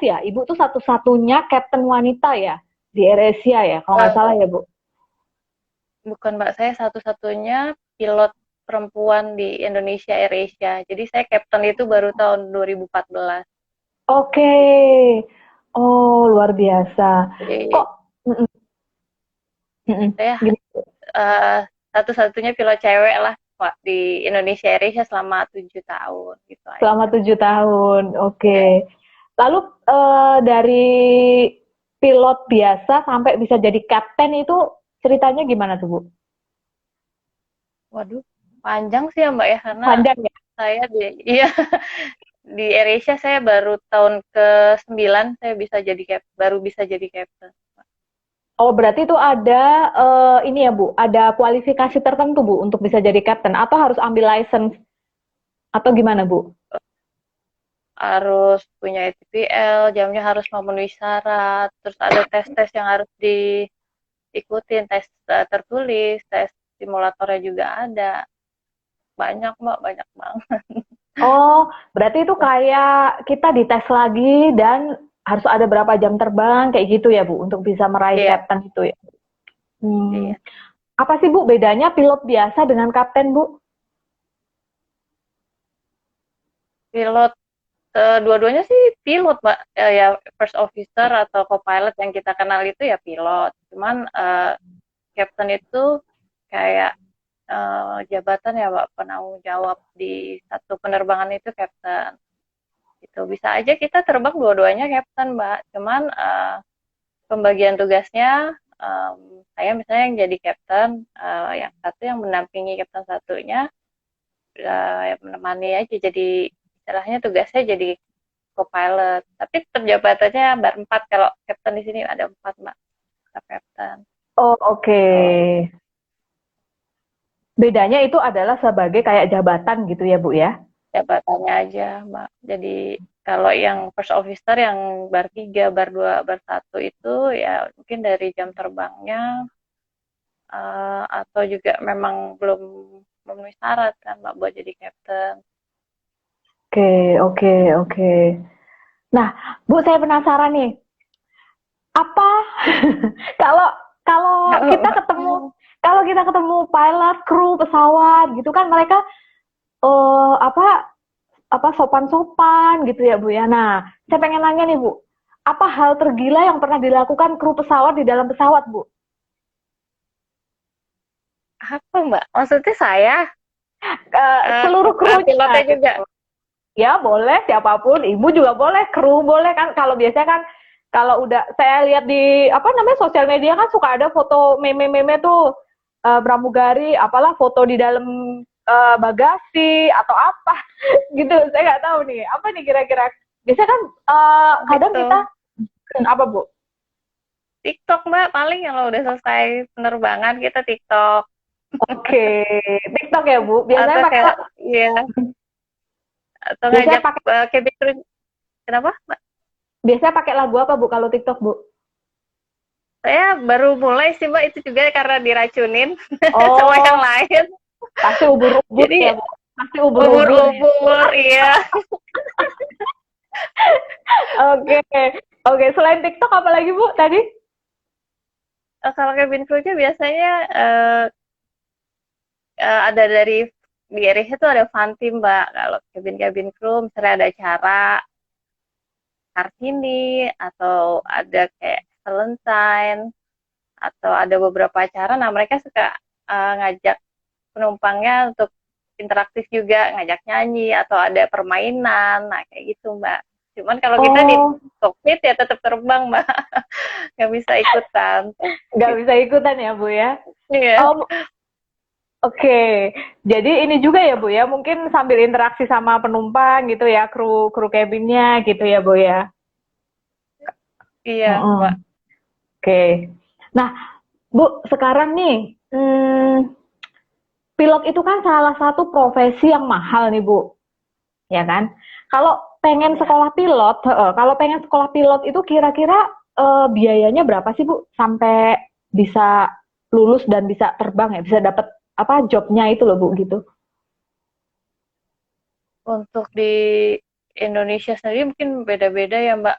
ya, Ibu tuh satu-satunya kapten wanita ya di AirAsia ya, kalau nggak salah Eh, ya, Bu. bukan, Mbak, saya satu-satunya pilot perempuan di Indonesia AirAsia. Jadi saya kapten itu baru tahun 2014. Oke. Oh, luar biasa. Jadi Kok mm-mm, mm-mm. saya Gimana? eh, satu-satunya pilot cewek lah Pak, di Indonesia AirAsia selama 7 tahun gitu Selama aja. 7 tahun. Ya. Oke. Lalu dari pilot biasa sampai bisa jadi kapten itu ceritanya gimana tuh, Bu? Waduh, panjang sih ya Mbak ya, karena Panjang ya? saya iya di AirAsia saya baru tahun ke-9 saya baru bisa jadi captain. Oh, berarti itu ada ini ya, Bu, ada kualifikasi tertentu, Bu, untuk bisa jadi captain atau harus ambil license atau gimana, Bu? Harus punya ATPL, jamnya harus memenuhi syarat, terus ada tes-tes yang harus diikutin, tes tertulis, tes simulatornya juga ada. Banyak, Mbak, banyak banget. Oh, berarti itu kayak kita dites lagi dan harus ada berapa jam terbang kayak gitu ya, Bu, untuk bisa meraih Iya, captain itu ya. Hmm. iya. Apa sih, Bu, bedanya pilot biasa dengan kapten, Bu? Pilot, dua-duanya sih pilot, Mbak. Ya first officer atau co-pilot yang kita kenal itu ya pilot. Cuman captain itu kayak jabatan ya, Mbak, penanggung jawab di satu penerbangan itu captain. Itu bisa aja kita terbang dua-duanya captain, Mbak. Cuman pembagian tugasnya, saya misalnya yang jadi captain, yang satu yang mendampingi captain satunya, yang menemani aja. Jadi istilahnya tugasnya jadi co-pilot. Tapi tetap jabatannya berempat. Kalau captain di sini ada empat, Mbak. Staff captain. Oh, oke. Oh, Bedanya itu adalah sebagai kayak jabatan gitu ya, Bu ya? jabatannya aja, Mbak. Jadi kalau yang first officer yang bar 3, bar 2, bar 1 itu ya mungkin dari jam terbangnya atau juga memang belum memenuhi syarat kan Mbak buat jadi captain. Oke, oke, oke. Nah, Bu, saya penasaran nih. Apa kalau kalau Kalau kita Mbak, ketemu kalau kita ketemu pilot, kru pesawat gitu kan mereka apa apa sopan-sopan gitu ya, Bu ya. Nah, saya pengen nanya nih, Bu. Apa hal tergila yang pernah dilakukan kru pesawat di dalam pesawat, Bu? apa Mbak? Maksudnya saya Seluruh krunya pilotnya juga. gitu. Ya boleh siapapun, ibu juga boleh, kru boleh kan. Kalau biasanya kan kalau udah saya lihat di apa namanya sosial media kan suka ada foto meme-meme tuh pramugari, apalah foto di dalam bagasi atau apa gitu. Saya nggak tahu nih apa nih kira-kira. Biasanya kan kadang Gitu. kita apa, Bu? TikTok Mbak, paling kalau udah selesai penerbangan kita TikTok Oke, TikTok ya, Bu. Biasanya atau pakai kayak iya atau biasanya ngajak pakai cabin crew. Kenapa Mbak? biasanya pakai lagu apa, Bu, kalau TikTok, Bu? Saya baru mulai sih Mbak, itu juga karena diracunin sama yang Oh, lain. pasti ubur-ubur ya, Jadi Bu. Pasti ubur-ubur ya. ubur-ubur, iya. Oke, oke. Selain TikTok apa lagi, Bu, tadi? Kalau cabin crew-nya biasanya ada dari di RSC itu ada fun team Mbak. Kalau cabin crew misalnya ada acara Kartini atau ada kayak Valentine atau ada beberapa acara, nah mereka suka ngajak penumpangnya untuk interaktif juga, ngajak nyanyi atau ada permainan, nah kayak gitu Mbak. Cuman kalau kita di Oh, cockpit ya tetap terbang Mbak, nggak bisa ikutan. nggak bisa ikutan ya, Bu ya? Iya, Oh, oke. Jadi ini juga ya, Bu ya, mungkin sambil interaksi sama penumpang gitu ya, kru kru cabinnya gitu ya, Bu ya. iya Mbak. Mm-mm. Oke. Nah, Bu, sekarang nih, pilot itu kan salah satu profesi yang mahal nih, Bu. Ya kan? Kalau pengen Iya. sekolah pilot, kalau pengen sekolah pilot itu kira-kira biayanya berapa sih, Bu? Sampai bisa lulus dan bisa terbang ya, bisa dapat apa jobnya itu loh, Bu, gitu. Untuk di Indonesia sendiri mungkin beda-beda ya Mbak,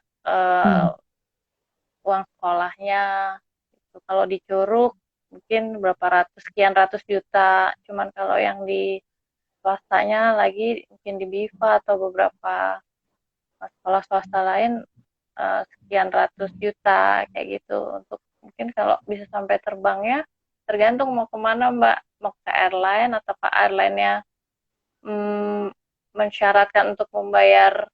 Hmm. uang sekolahnya. Gitu. Kalau di Curug mungkin berapa ratus, sekian ratus juta. Cuman kalau yang di swastanya lagi mungkin di BIFA atau beberapa sekolah swasta lain sekian ratus juta kayak gitu. Untuk mungkin kalau bisa sampai terbangnya tergantung mau kemana Mbak, mau ke airline atau ke airline-nya hmm, mensyaratkan untuk membayar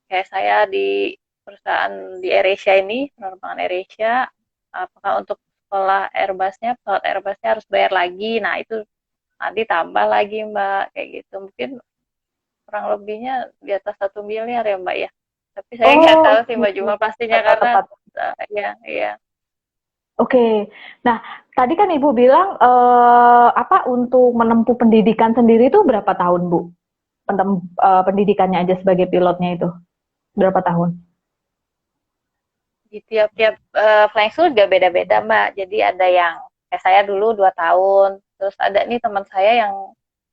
kayak saya di perusahaan di AirAsia ini, penerbangan AirAsia, apakah untuk sekolah Airbusnya, pesawat Airbusnya harus bayar lagi, nah itu nanti tambah lagi Mbak, kayak gitu. Mungkin kurang lebihnya di atas 1 miliar ya Mbak ya. Tapi saya nggak Oh, tahu sih Mbak gitu. jumlah pastinya Tepat, karena tepat. ya iya Oke. Nah, tadi kan Ibu bilang apa untuk menempuh pendidikan sendiri itu berapa tahun, Bu? Pendidikannya aja sebagai pilotnya itu berapa tahun? di tiap-tiap flying school juga beda-beda Mbak. Jadi ada yang kayak saya dulu 2 tahun, terus ada nih teman saya yang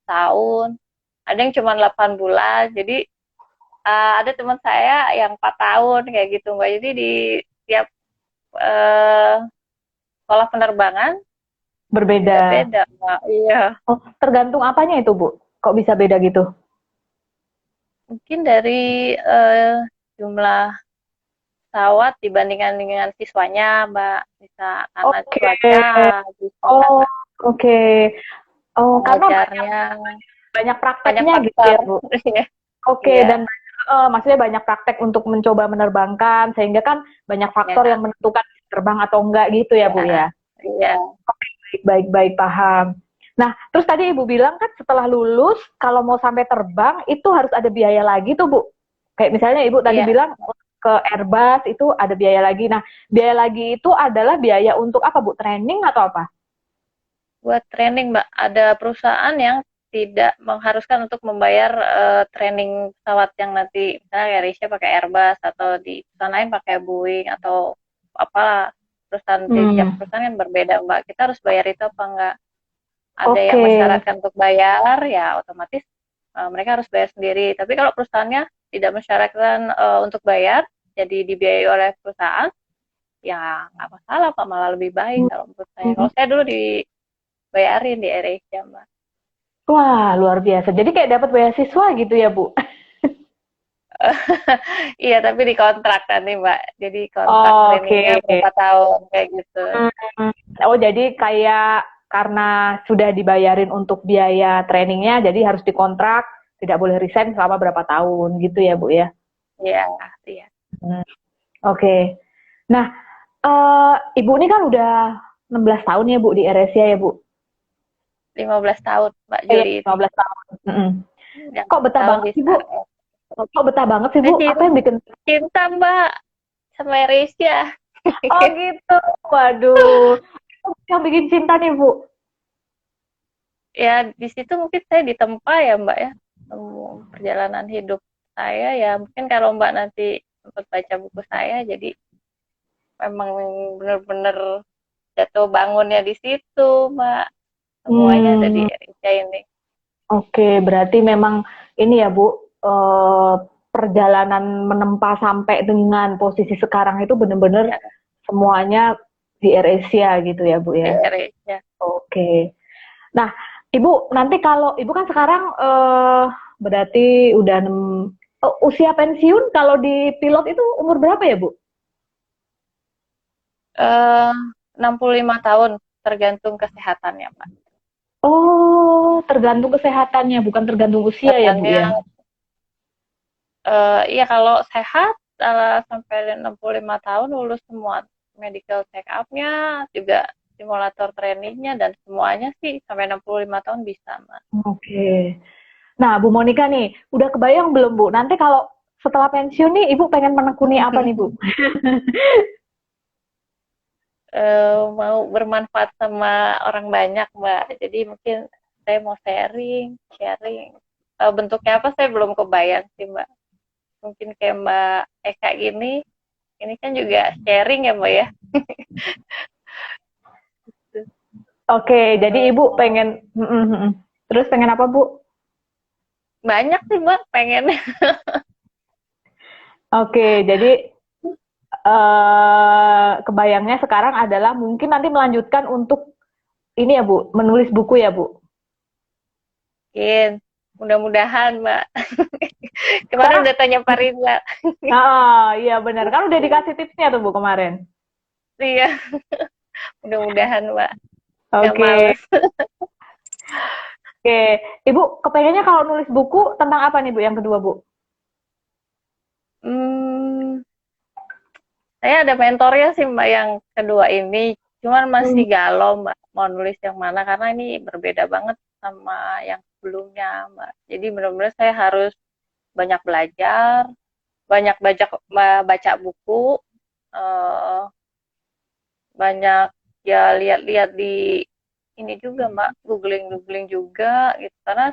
tahun, ada yang cuma 8 bulan. Jadi ada teman saya yang 4 tahun kayak gitu Mbak. Jadi di tiap eh, sekolah penerbangan Berbeda. beda-beda Mbak. Iya. Oh, tergantung apanya itu, Bu? Kok bisa beda gitu? Mungkin dari jumlah pesawat dibandingkan dengan siswanya, Mbak. Bisa karena Oke. cuaca, bisa Oh, oke. Oh, karena banyak pengajarnya, banyak banyak prakteknya gitu faktor. ya, Bu. Oke, Iya, dan maksudnya banyak praktek untuk mencoba menerbangkan, sehingga kan banyak faktor yang iya, menentukan terbang atau enggak gitu ya, iya, Bu ya. iya, Baik, baik, paham. Nah, terus tadi Ibu bilang kan setelah lulus, kalau mau sampai terbang, itu harus ada biaya lagi tuh, Bu. Kayak misalnya Ibu tadi iya. bilang ke Airbus itu ada biaya lagi. Nah, biaya lagi itu adalah biaya untuk apa, Bu? Training atau apa? Buat training, Mbak, ada perusahaan yang tidak mengharuskan untuk membayar training pesawat yang nanti misalnya AirAsia pakai Airbus atau di perusahaan lain pakai Boeing atau apalah perusahaan di tiap Hmm, perusahaan kan berbeda Mbak. Kita harus bayar itu apa enggak? Ada yang oke. mensyaratkan untuk bayar, ya otomatis mereka harus bayar sendiri. Tapi kalau perusahaannya tidak mensyaratkan untuk bayar, jadi dibiayai oleh perusahaan, ya nggak masalah Pak, malah lebih baik kalau menurut saya. Hmm. Kalau saya dulu dibayarin di AirAsia Mbak. Wah, luar biasa. Jadi kayak dapat beasiswa gitu ya, Bu? Iya, tapi dikontrak kan nih Mbak. Jadi kontrak Oke. trainingnya berapa tahun kayak gitu. Hmm. Oh, jadi kayak karena sudah dibayarin untuk biaya trainingnya, jadi harus dikontrak, tidak boleh resign selama berapa tahun gitu ya, Bu ya? Iya, iya. Hmm. Oke. Nah, Ibu ini kan udah 16 tahun ya, Bu, di AirAsia ya, Bu? 15 tahun Mbak Iya, Juli ini. 15 tahun. Mm-mm. Yang Kok betah tahun banget di sih, Bu? Star. Kok betah banget sih, Saya Bu? Apa yang bikin... cinta Mbak sama AirAsia. Oh gitu, waduh. Yang bikin cinta nih, Bu? Ya di situ mungkin saya ditempa ya Mbak ya. Perjalanan hidup saya ya mungkin kalau Mbak nanti sempat baca buku saya jadi memang benar-benar jatuh bangunnya di situ Mbak. Semuanya ada di Hmm, Indonesia ini. oke, berarti memang ini ya, Bu, perjalanan menempa sampai dengan posisi sekarang itu benar-benar Ya, semuanya di AirAsia gitu ya, Bu di ya. Indonesia. Oke. Nah, Ibu, nanti kalau Ibu kan sekarang berarti udah usia pensiun kalau di pilot itu umur berapa ya, Bu? Eh 65 tahun tergantung kesehatannya Mbak. Oh, tergantung kesehatannya, bukan tergantung usia ya, Bu Kadangnya ya? iya kalau sehat sampai 65 tahun lulus semua medical check up-nya juga simulator trainingnya dan semuanya sih sampai 65 tahun bisa Mbak. Oke. Nah, Bu Monica nih, udah kebayang belum, Bu? Nanti kalau setelah pensiun nih, Ibu pengen menekuni apa nih, Bu? Mau bermanfaat sama orang banyak Mbak. Jadi mungkin saya mau sharing. Bentuknya apa saya belum kebayang sih Mbak. Mungkin kayak Mbak Eka gini, ini kan juga sharing ya Mbak ya. Oke, jadi Eh, Ibu pengen, terus pengen apa, Bu? Banyak sih Mbak pengennya. Oke, jadi kebayangnya sekarang adalah mungkin nanti melanjutkan untuk ini ya, Bu, menulis buku ya, Bu. Mungkin mudah-mudahan Mbak. Kemarin Karena, udah tanya Pak Riza. iya benar, kan udah dikasih tipsnya tuh, Bu, kemarin. Iya, mudah-mudahan Mbak. Nggak Oke, males. oke. Ibu, kepengennya kalau nulis buku tentang apa nih, Bu, yang kedua, Bu? Hmm, saya ada mentornya sih Mbak yang kedua ini. Cuman masih Hmm. galau Mbak mau nulis yang mana karena ini berbeda banget sama yang sebelumnya Mbak. Jadi benar-benar saya harus banyak belajar, banyak baca buku, eh, banyak ya lihat-lihat di ini juga Mbak, googling juga gitu karena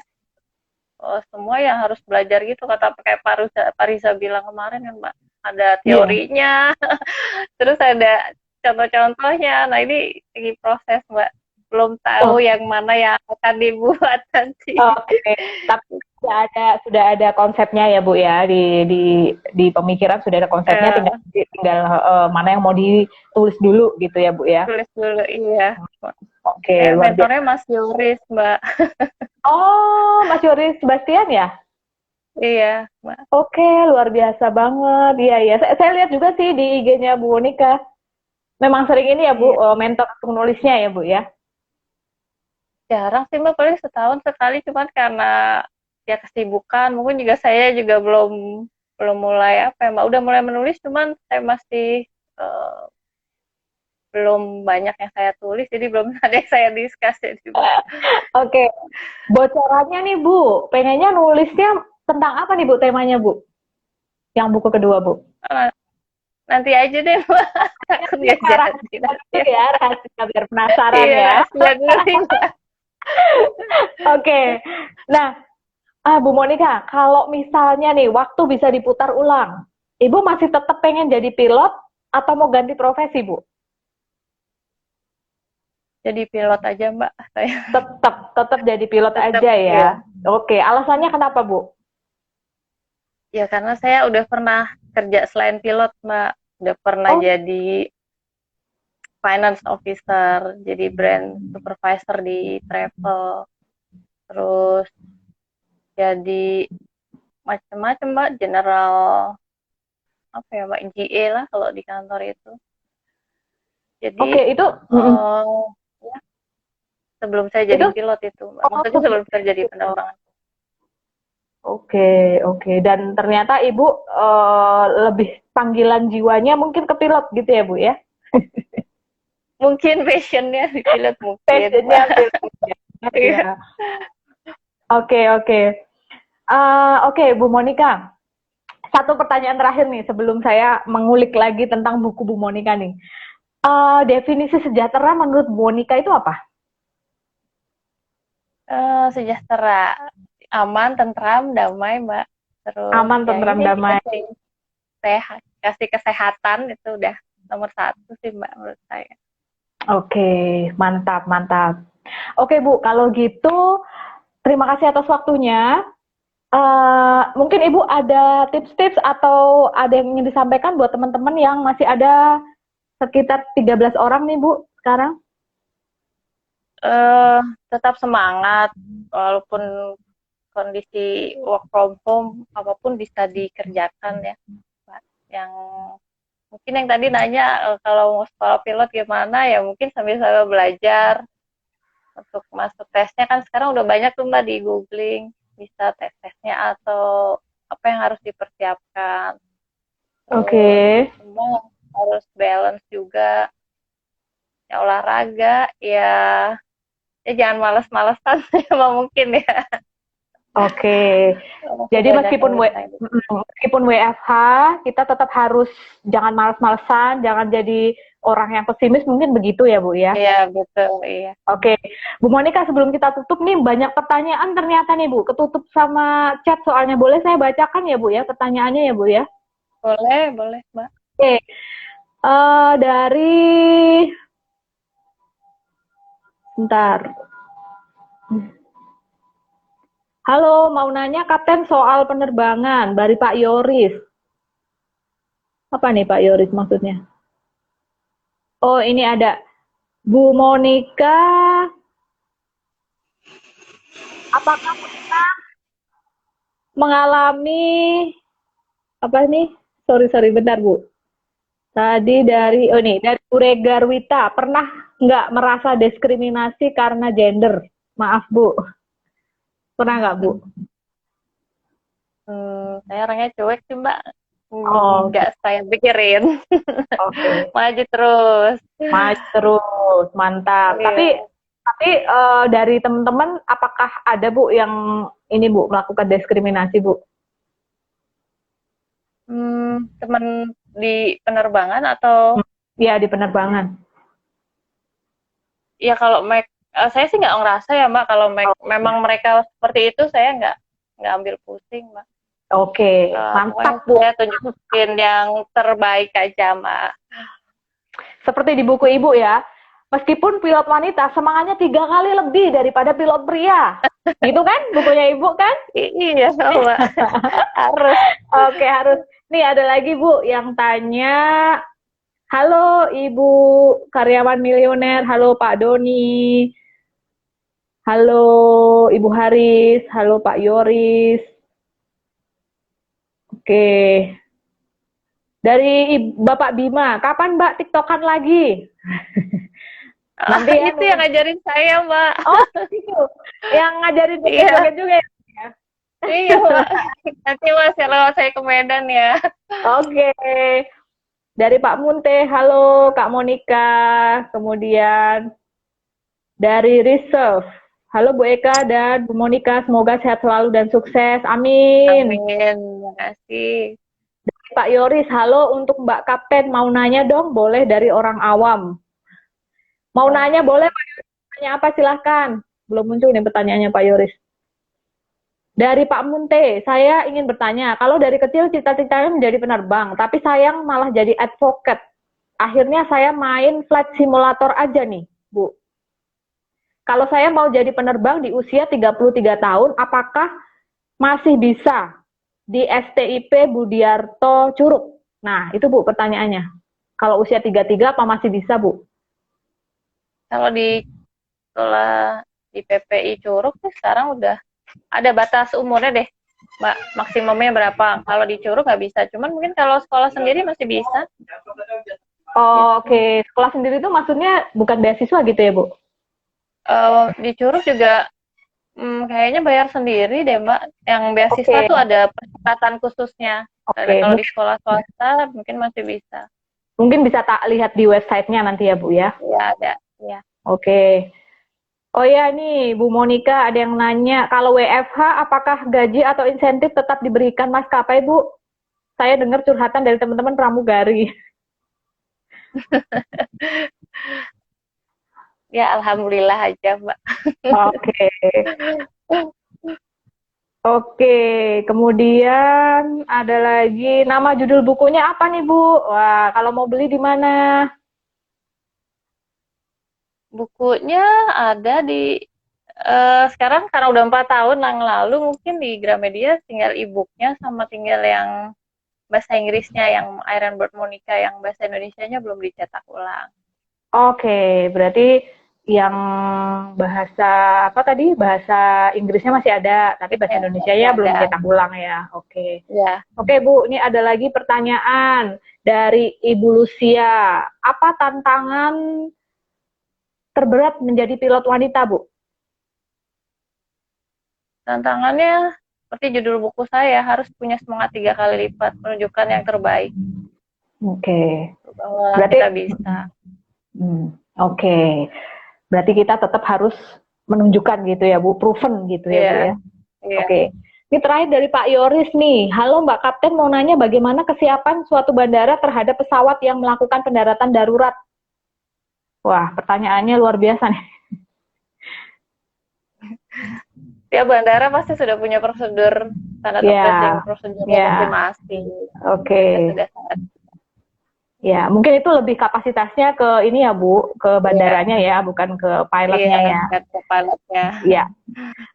semua yang harus belajar gitu kata kayak Parisa bilang kemarin kan Mbak, ada Iya. teorinya, terus ada contoh-contohnya. Nah ini lagi proses Mbak, belum tahu Oh, yang mana yang akan dibuat nanti. oke. Tapi sudah ada konsepnya ya Bu ya di pemikiran sudah ada konsepnya, tinggal Eh, tinggal mana yang mau ditulis dulu gitu ya Bu ya. tulis dulu iya. Oke, luar Mentornya biasa. Mas Yoris Mbak. Oh, Mas Yoris Sebastian ya? Iya Mbak. Oke, luar biasa banget. Iya, iya. Saya lihat juga sih di IG-nya Bu Monika. Memang sering ini ya Bu, Iya. mentor untuk nulisnya ya Bu ya. Jarang sih Mbak, paling setahun sekali, cuman karena ya kesibukan, mungkin juga saya juga belum belum mulai apa ya Mbak, udah mulai menulis cuman saya masih eh, belum banyak yang saya tulis, jadi belum ada yang saya discuss jadi Mbak. Oke, bocorannya nih Bu, pengennya nulisnya tentang apa nih Bu temanya Bu? Yang buku kedua Bu? Eh, Nanti aja deh Mbak, takut Iya, nggak jadi rahasia nanti. dulu ya, rahasia biar penasaran Iya ya. rahasia dulu nih Mbak. Oke, nah Bu Monika, kalau misalnya nih waktu bisa diputar ulang, Ibu masih tetap pengen jadi pilot atau mau ganti profesi Bu? Jadi pilot aja Mbak saya. Tetap jadi pilot Tetap aja ya. ya. Oke, alasannya kenapa Bu? Ya karena saya udah pernah kerja selain pilot Mbak, udah pernah Oh, jadi finance officer, jadi brand supervisor di travel, terus jadi macam-macam Mbak, general apa ya Mbak, GA lah kalau di kantor itu. Jadi oke itu, ya, sebelum saya jadi itu, pilot itu Mbak, oh, maksudnya sebelum saya jadi penerbangan. oke, oke. Dan ternyata Ibu lebih panggilan jiwanya mungkin ke pilot gitu ya Bu ya? Mungkin passionnya di pilot mungkin Passionnya Mbak. pilot Iya. ya. Oke, oke. Oke, Bu Monika. Satu pertanyaan terakhir nih sebelum saya mengulik lagi tentang buku Bu Monika nih. Definisi sejahtera menurut Bu Monika itu apa? Sejahtera, aman, tentram, damai Mbak. Terus Aman, ya tentram, ini sih damai. kasih kesehatan itu udah nomor satu sih Mbak menurut saya. Oke, mantap, mantap. Oke Bu, kalau gitu terima kasih atas waktunya. Mungkin Ibu ada tips-tips atau ada yang ingin disampaikan buat teman-teman yang masih ada sekitar 13 orang nih Bu sekarang? Eh, Tetap semangat walaupun kondisi work from home apapun bisa dikerjakan ya Mbak. Yang mungkin yang tadi nanya kalau mau sekolah pilot gimana ya mungkin sambil-sambil belajar untuk masuk tesnya kan sekarang udah banyak tuh Mbak di googling bisa tes-tesnya atau apa yang harus dipersiapkan. Oke, Terus semua harus balance juga ya olahraga ya jangan males-malesan emang mungkin ya. oke. Masih Jadi banyak yang meskipun bisa ini. meskipun WFH, kita tetap harus jangan malas-malesan, jangan jadi orang yang pesimis, mungkin begitu ya Bu ya. Iya betul iya. Oke, Bu Monika sebelum kita tutup nih banyak pertanyaan ternyata nih Bu, ketutup sama chat soalnya boleh saya bacakan ya Bu ya pertanyaannya ya Bu ya. Boleh boleh Mbak. Oke, dari bentar. Halo, mau nanya Kapten soal penerbangan dari Pak Yoris. Apa nih Pak Yoris maksudnya? Oh, ini ada Bu Monika, apakah pernah mengalami apa nih? Sorry, bentar Bu. Tadi dari, oh nih, dari Bu Regarwita, pernah nggak merasa diskriminasi karena gender? Maaf Bu, pernah nggak Bu? Saya orangnya cuek sih Mbak. Oh, Nggak saya pikirin. oke. Maju terus. Maju terus, mantap. Tapi Iya. dari teman-teman, apakah ada Bu yang ini Bu melakukan diskriminasi Bu? Teman di penerbangan atau Ya, di penerbangan. ya kalau saya sih nggak ngerasa ya Mbak kalau memang mereka seperti itu saya nggak ambil pusing Mbak. Oke, Pokoknya mantap, Bu. saya tunjukin yang terbaik aja Mbak. Seperti di buku Ibu ya, meskipun pilot wanita semangatnya 3 kali lebih daripada pilot pria. Gitu kan bukunya Ibu kan? Iya Mbak, harus. Oke, harus. Nih ada lagi Bu yang tanya, halo Ibu karyawan milioner, halo Pak Doni, halo Ibu Haris, halo Pak Yoris. Oke, dari Bapak Bima, kapan Mbak TikTokan lagi? Nanti ya, Itu yang ngajarin saya Mbak. oh itu yang ngajarin Iya, joget juga ya. iya Mbak. Nanti Mas kalau saya ke Medan ya. Oke, dari Pak Munte, halo Kak Monica. Kemudian dari Reserve, halo Bu Eka dan Bu Monica, semoga sehat selalu dan sukses. Amin. Amin, terima kasih. Pak Yoris, halo untuk Mbak Kapten, mau nanya dong, boleh dari orang awam. Mau nanya boleh Pak Yoris, tanya apa silahkan. Belum muncul nih pertanyaannya Pak Yoris. Dari Pak Munte, saya ingin bertanya, kalau dari kecil cita-citanya menjadi penerbang, tapi sayang malah jadi advokat. Akhirnya saya main flight simulator aja nih, Bu. Kalau saya mau jadi penerbang di usia 33 tahun, apakah masih bisa di STIP Budiarto Curug? Nah, itu Bu pertanyaannya. Kalau usia 33 apa masih bisa, Bu? Kalau di sekolah di PPI Curug sih sekarang udah ada batas umurnya deh, Mbak. Maksimumnya berapa? Kalau di Curug nggak bisa. Cuman mungkin kalau sekolah sendiri masih bisa. Oh, oke. Sekolah sendiri itu maksudnya bukan beasiswa gitu ya, Bu? Di Curug juga kayaknya bayar sendiri deh, Mbak. Yang beasiswa Oke. tuh ada persyaratan khususnya. Oke. Kalau di sekolah swasta mungkin masih bisa. Mungkin bisa tak lihat di websitenya nanti ya, Bu ya? Ya ada. Ya. Oke. Oh ya nih, Bu Monica ada yang nanya, kalau WFH apakah gaji atau insentif tetap diberikan maskapai, Bu? Saya dengar curhatan dari teman-teman pramugari. Ya alhamdulillah aja, Mbak. Oke. Oke, kemudian ada lagi nama judul bukunya apa nih, Bu? Wah, kalau mau beli di mana? Bukunya ada di sekarang karena udah 4 tahun yang lalu mungkin di Gramedia tinggal e-booknya sama tinggal yang bahasa Inggrisnya yang Iron Bird Monica yang bahasa Indonesianya belum dicetak ulang. Oke, berarti yang bahasa apa tadi? Bahasa Inggrisnya masih ada, tapi bahasa Ya, Indonesia masih ya belum ada. cetak ulang ya. Oke. Ya, Oke, Bu, ini ada lagi pertanyaan dari Ibu Lucia. Apa tantangan terberat menjadi pilot wanita, Bu? tantangannya seperti judul buku saya harus punya semangat 3 kali lipat menunjukkan yang terbaik Oke. bahwa Berarti kita bisa. oke. Berarti kita tetap harus menunjukkan gitu ya, Bu, proven gitu ya, Bu Iya, ya. iya. Oke. Ini terakhir dari Pak Yoris nih. Halo Mbak Kapten, mau nanya bagaimana kesiapan suatu bandara terhadap pesawat yang melakukan pendaratan darurat? Wah, pertanyaannya luar biasa nih. Tiap bandara pasti sudah punya prosedur standar operating prosedurnya masing-masing. Oke. Sudah sangat. Ya, mungkin itu lebih kapasitasnya ke ini ya, Bu, ke bandaranya ya, bukan ke pilotnya ya. Ke pilotnya. Iya.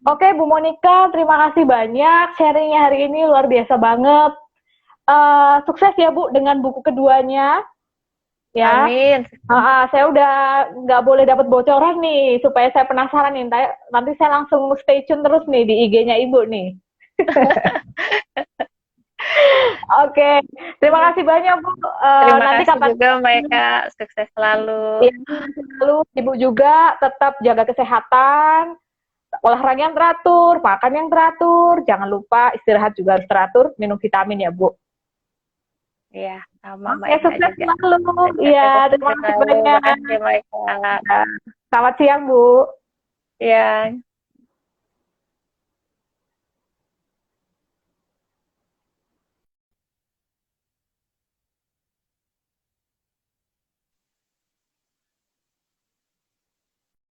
Oke, Bu Monica, terima kasih banyak sharingnya hari ini luar biasa banget. Sukses ya, Bu, dengan buku keduanya. Ya. Amin. Saya udah nggak boleh dapat bocoran nih, supaya saya penasaran nih. Nanti saya langsung stay tune terus nih di IG-nya Ibu nih. Oke, terima kasih banyak Bu. Terima nanti kasih kapan juga mereka, sukses selalu. Ya, lalu Ibu juga tetap jaga kesehatan, olahraga yang teratur, makan yang teratur, jangan lupa istirahat juga harus teratur, minum vitamin ya Bu. Iya, sama Oke, sukses selalu. Iya, terima kasih banyak. Terima kasih, Maika. Selamat siang Bu. Iya.